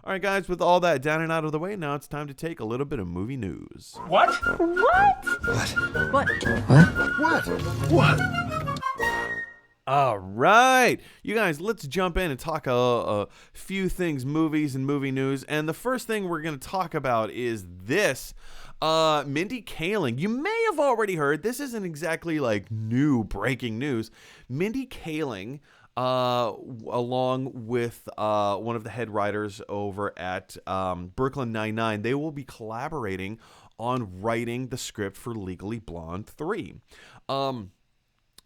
All right, guys, with all that down and out of the way, now it's time to take a little bit of movie news. What? What? What? What? All right, you guys, let's jump in and talk a few things, movies and movie news. And the first thing we're going to talk about is this. Mindy Kaling. You may have already heard, this isn't exactly like new breaking news. Mindy Kaling, along with one of the head writers over at Brooklyn Nine-Nine, they will be collaborating on writing the script for Legally Blonde 3.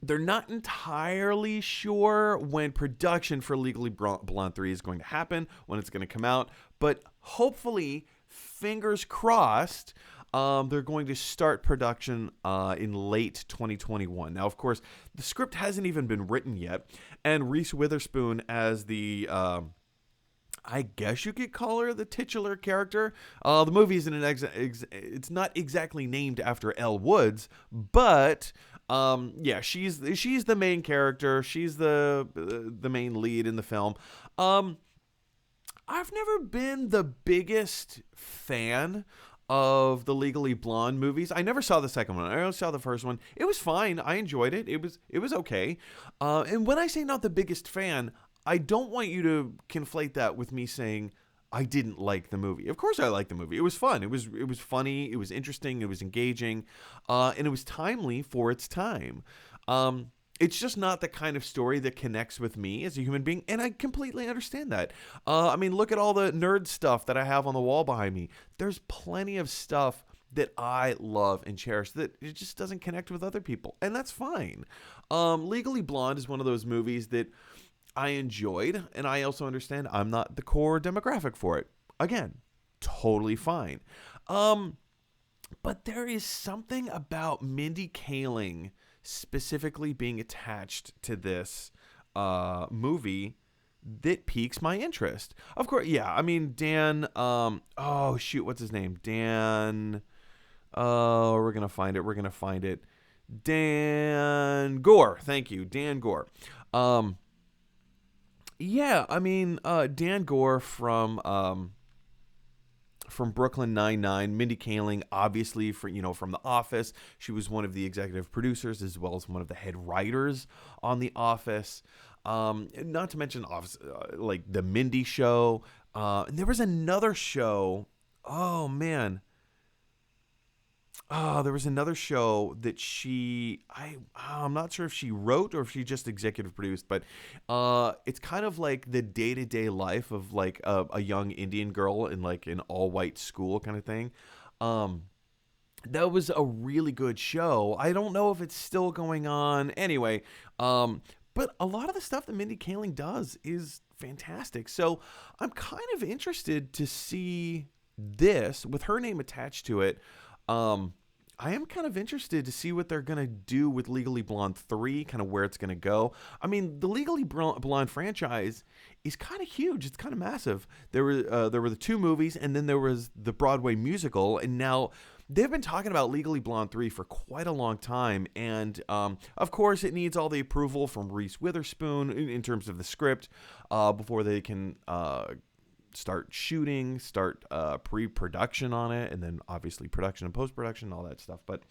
They're not entirely sure when production for Legally Blonde 3 is going to happen, when it's going to come out, but hopefully, fingers crossed, they're going to start production in late 2021. Now, of course, the script hasn't even been written yet, and Reese Witherspoon as the I guess you could call her the titular character. The movie isn't it's not exactly named after Elle Woods, but yeah, she's the main character. She's the main lead in the film. I've never been the biggest fan of the Legally Blonde movies. I never saw the second one. I only saw the first one. It was fine. I enjoyed it. It was okay. And when I say not the biggest fan, I don't want you to conflate that with me saying I didn't like the movie. Of course I liked the movie. It was fun. It was funny. It was interesting. It was engaging. And it was timely for its time. It's just not the kind of story that connects with me as a human being, and I completely understand that. I mean, look at all the nerd stuff that I have on the wall behind me. There's plenty of stuff that I love and cherish that it just doesn't connect with other people, and that's fine. Legally Blonde is one of those movies that I enjoyed, and I also understand I'm not the core demographic for it. Again, totally fine. But there is something about Mindy Kaling specifically being attached to this movie that piques my interest. Of course, yeah, I mean, Dan, oh, shoot, what's his name? Dan, we're going to find it. Dan Gore, thank you, Dan Gore. Yeah, I mean, Dan Gore from Brooklyn Nine-Nine, Mindy Kaling, obviously, from The Office. She was one of the executive producers as well as one of the head writers on The Office. Not to mention Office, like The Mindy Show. And there was another show. Oh, man. There was another show that I'm not sure if she wrote or if she just executive produced, but it's kind of like the day-to-day life of like a young Indian girl in like an all-white school kind of thing. That was a really good show. I don't know if it's still going on. Anyway, but a lot of the stuff that Mindy Kaling does is fantastic. So I'm kind of interested to see this with her name attached to it. I am kind of interested to see what they're going to do with Legally Blonde 3, kind of where it's going to go. I mean, the Legally Blonde franchise is kind of huge. It's kind of massive. There were the two movies, and then there was the Broadway musical, and now they've been talking about Legally Blonde 3 for quite a long time, and of course, it needs all the approval from Reese Witherspoon in terms of the script before they can start shooting, start pre-production on it, and then obviously production and post-production and all that stuff. But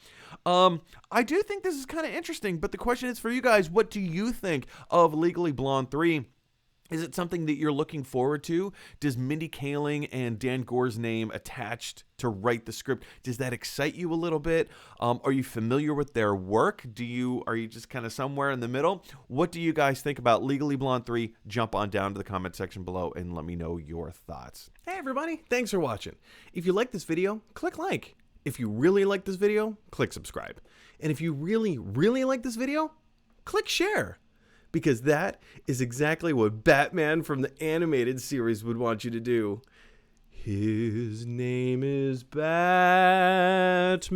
I do think this is kind of interesting, but the question is for you guys, what do you think of Legally Blonde 3? Is it something that you're looking forward to? Does Mindy Kaling and Dan Gore's name attached to write the script, does that excite you a little bit? Are you familiar with their work? Are you just kind of somewhere in the middle? What do you guys think about Legally Blonde 3? Jump on down to the comment section below and let me know your thoughts. Hey everybody, thanks for watching. If you like this video, click like. If you really like this video, click subscribe. And if you really, really like this video, click share. Because that is exactly what Batman from the animated series would want you to do. His name is Batman.